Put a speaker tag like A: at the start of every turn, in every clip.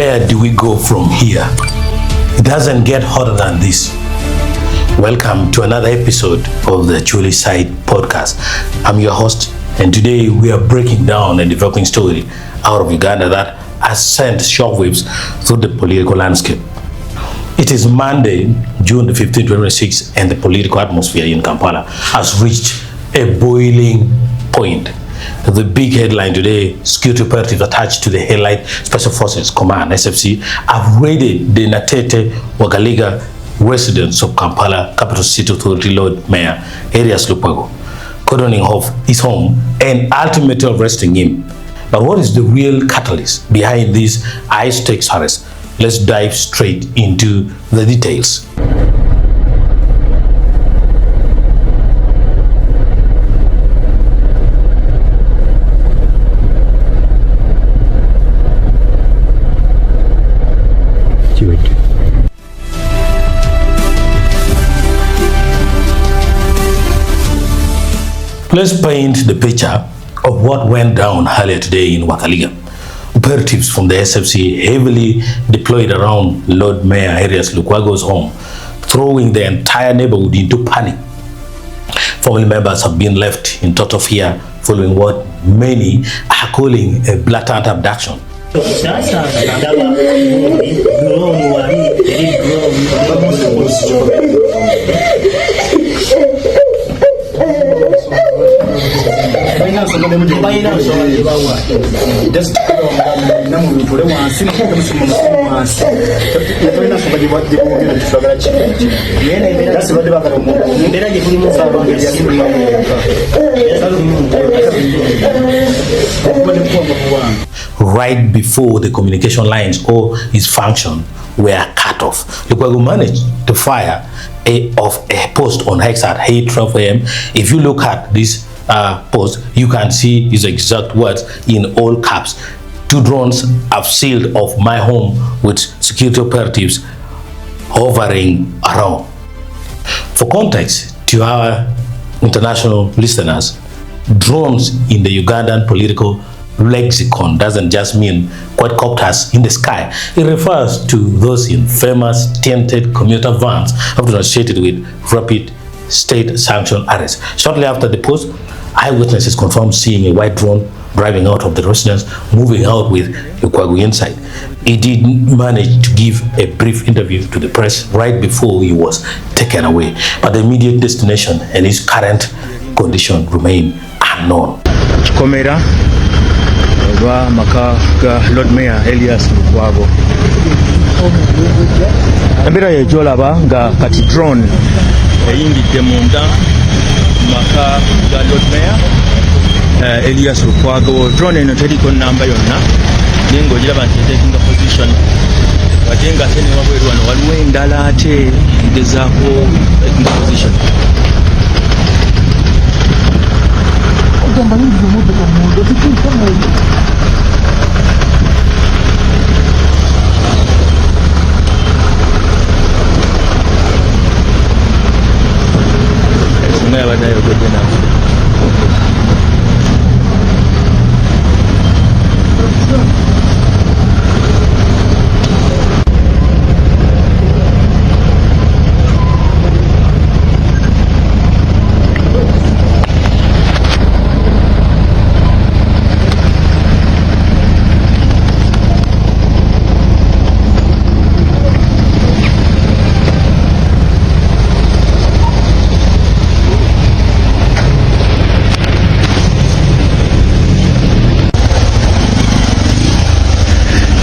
A: Where do we go from here? It doesn't get hotter than this. Welcome to another episode of the Acholi Side podcast. I'm your host, and today we are breaking down a developing story out of Uganda that has sent shockwaves through the political landscape. It is Monday, June the 15th, 2026, and the political atmosphere in Kampala has reached a boiling point. The big headline today: security operatives attached to the Elite Special Forces Command (SFC) have raided the Natete Wagaliga residence of Kampala Capital City Authority Lord Mayor Elias Lukwago, cordoning off his home and ultimately arresting him. But what is the real catalyst behind this high-stakes arrest? Let's dive straight into the details. Let's paint the picture of what went down earlier today in Wakaliga. Operatives from the SFC heavily deployed around Lord Mayor Elias Lukwago's home, throwing the entire neighborhood into panic. Family members have been left in total fear following what many are calling a blatant abduction. Right before the communication lines or its function were cut off, Lukwago managed to fire a post on X at 8:12 a.m. If you look at this post, you can see his exact words in all caps: "2 drones have sealed off my home with security operatives hovering around." For context, to our international listeners, drones in the Ugandan political lexicon doesn't just mean quadcopters in the sky. It refers to those infamous tinted commuter vans often associated with rapid state-sanctioned arrests. Shortly after the post, eyewitnesses confirmed seeing a white drone driving out of the residence, moving out with Lukwago inside. He did manage to give a brief interview to the press right before he was taken away, but the immediate destination and his current condition remain unknown.
B: Wa maka ga Lord Mayor Elias Lukwago ambira yejolaba nga kati drone eyingidde munda maka ga Lord Mayor Elias Lukwago. Drone eno teriko namba yonna nengo ogiraba nti taking position ate nga ate ne wabweru wano waliwo endala ate ngezaako taking position.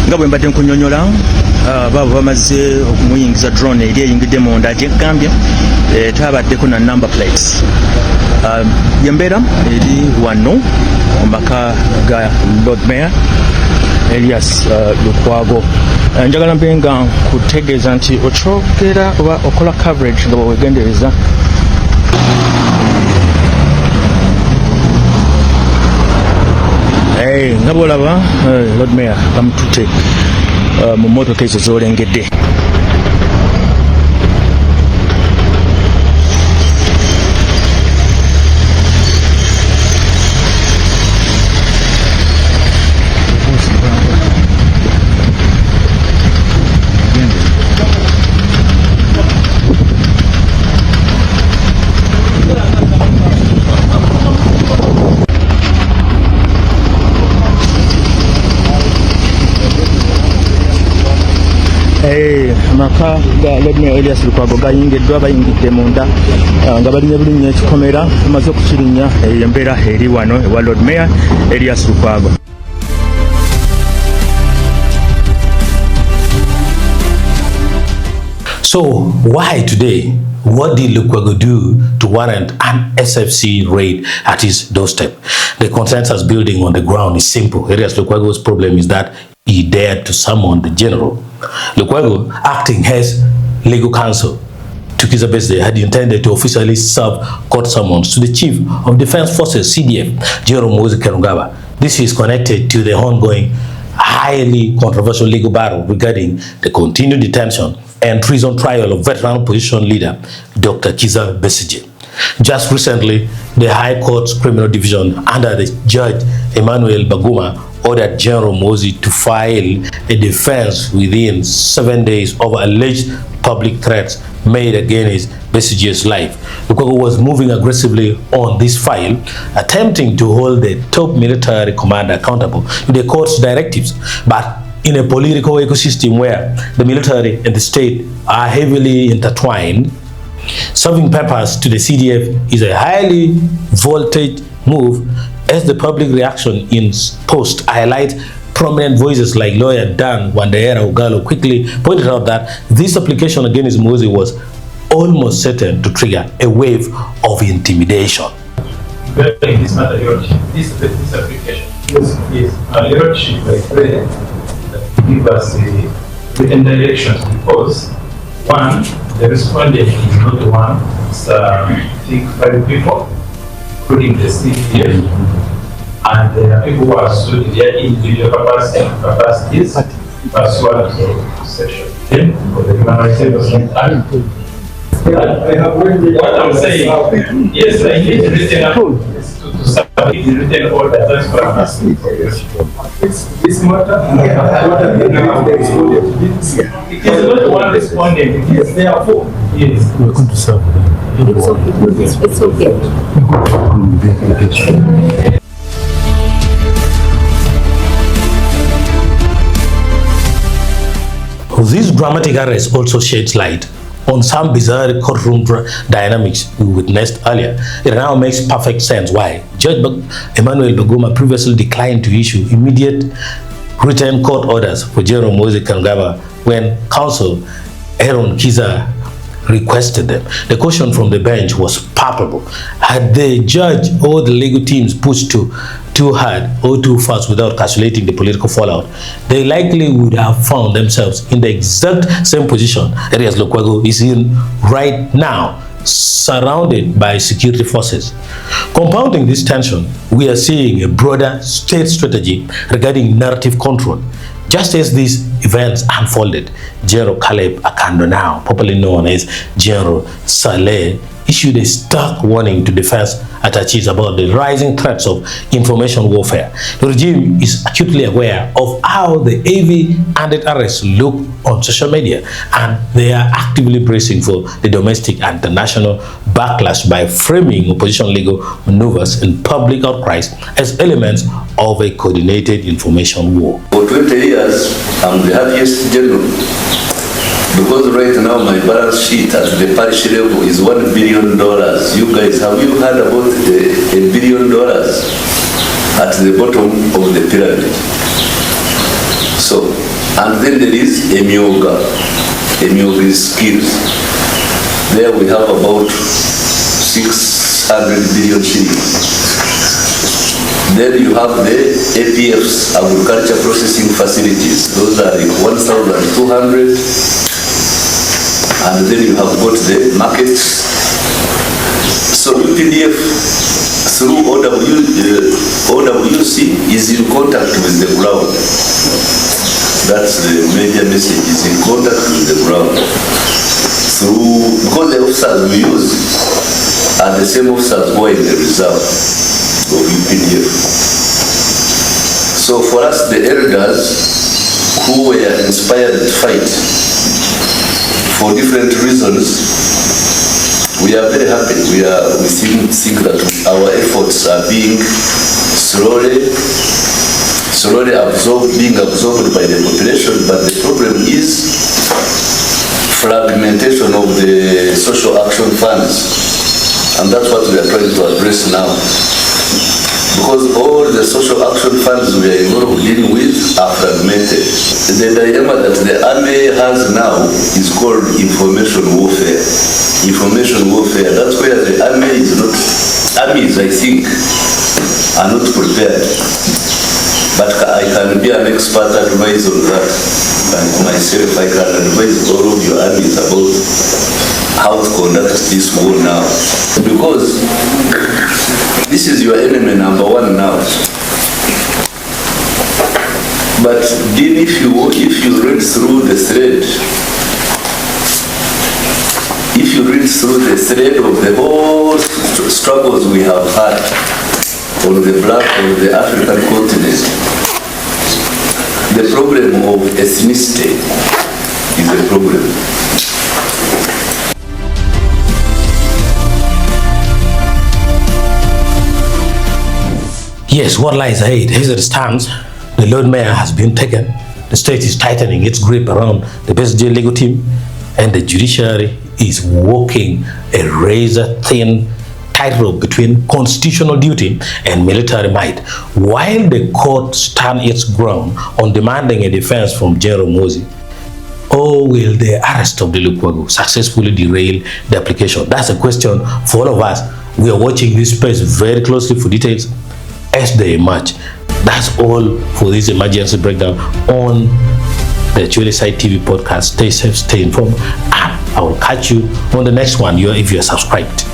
B: nga bwe mbadde nkunyonyola baabo bamaze okumuyingiza drone eri eyingidde munda gyegambye tabaddeko na number plates. Yembeera eri wano mu maka ga Lord Mayor Elias Lukwago. Njagala mbe nga nkutegeeza nti okyogera oba okola coverage nga bwewegendereza nga bwolaba Lord Mayor bamutute mu mmotoka ezo z'olengedde. amaka ga Lord Mayor Elias Lukwago gayingiddwa bayingidde munda nga balinye bulinnya ekikomera amaze okukirinya embeera eri wano ewa Lord Mayor Elias Lukwago.
A: So why today? What did Lukwago do to warrant an SFC raid at his doorstep? The consensus building on the ground is simple. Elias Lukwago's problem is that he dared to summon the general. Lukwago, acting as legal counsel to Kizza Besigye, had intended to officially serve court summons to the Chief of Defense Forces, CDF, General Muhoozi Kainerugaba. This is connected to the ongoing, highly controversial legal battle regarding the continued detention and treason trial of veteran opposition leader Dr. Kizza Besigye. Just recently, the High Court's Criminal Division under the Judge Emmanuel Baguma ordered General Muhoozi to file a defense within 7 days of alleged public threats made against Besigye's life. Lukwago was moving aggressively on this file, attempting to hold the top military commander accountable to the court's directives. But in a political ecosystem where the military and the state are heavily intertwined, serving purpose to the CDF is a highly voltage move, as the public reaction in post highlight prominent voices like lawyer Dan Wandaera Ugalo quickly pointed out that this application against Muhoozi was almost certain to trigger a wave of intimidation.
C: This application is a leadership by prayer that give us a written directions, because one, the respondent is not the one, it's I think 5 people, including the CDF, and there are people who are sued their individual capacities pursuant to section 10 of the Human Rights Act. I have what I'm saying, yes, I need written to submit the written order. That's what I'm asking for. This matter, it is not one respondent, it is therefore. Yes. We're going to serve. It's okay.
A: This dramatic arrest also sheds light on some bizarre courtroom dynamics we witnessed earlier. It now makes perfect sense why Judge Emmanuel Baguma previously declined to issue immediate written court orders for General Muhoozi Kainerugaba when counsel Aaron Kizza requested them. The caution from the bench was palpable. Had the judge or the legal teams pushed too hard or too fast without calculating the political fallout, they likely would have found themselves in the exact same position Elias Lukwago is in right now, surrounded by security forces. Compounding this tension, we are seeing a broader state strategy regarding narrative control. Just as these events unfolded, General Caleb Akando, now popularly known as General Saleh, issued a stark warning to defense attaches about the rising threats of information warfare. The regime is acutely aware of how the heavy-handed arrests look on social media, and they are actively bracing for the domestic and international backlash by framing opposition legal maneuvers and public outcries as elements of a coordinated information war.
D: For 20 years, I'm the happiest general. Because right now my balance sheet at the parish level is $1 billion. You guys, have you heard about $1 billion at the bottom of the pyramid? So, and then there is Emyoga. Emyoga is skills. There we have about 600 billion shillings. Then you have the APFs, agriculture processing facilities. Those are like 1,200. And then you have got the markets. So UPDF through OWC is in contact with the ground. That's the major message, is in contact with the ground. Through, because the officers we use are the same officers who are in the reserve of UPDF. So for us, the elders who were inspired to fight for different reasons, we are very happy. We think that our efforts are being slowly being absorbed by the population, but the problem is fragmentation of the social action funds, and that's what we are trying to address now. Because all the social action funds we are involved dealing with are fragmented. The dilemma that the army has now is called information warfare. Information warfare, that's where the army is not, armies I think are not prepared. But I can be an expert advisor on that. And myself, I can advise all of your armies about how to conduct this war now. Because this is your enemy number one now. But then if you read through the thread, if you read through the thread of the whole struggles we have had on the black of the African continent, the problem of ethnicity is a problem.
A: Yes, what lies ahead? As it stands, the Lord Mayor has been taken. The state is tightening its grip around the BSJ legal team, and the judiciary is walking a razor-thin tightrope between constitutional duty and military might, while the court stands its ground on demanding a defense from General Muhoozi. Or will the arrest of the Lukwago successfully derail the application? That's a question for all of us. We are watching this space very closely for details as they emerge. That's all for this emergency breakdown on the Acholi Side TV podcast. Stay safe, stay informed, and I will catch you on the next one if you are subscribed.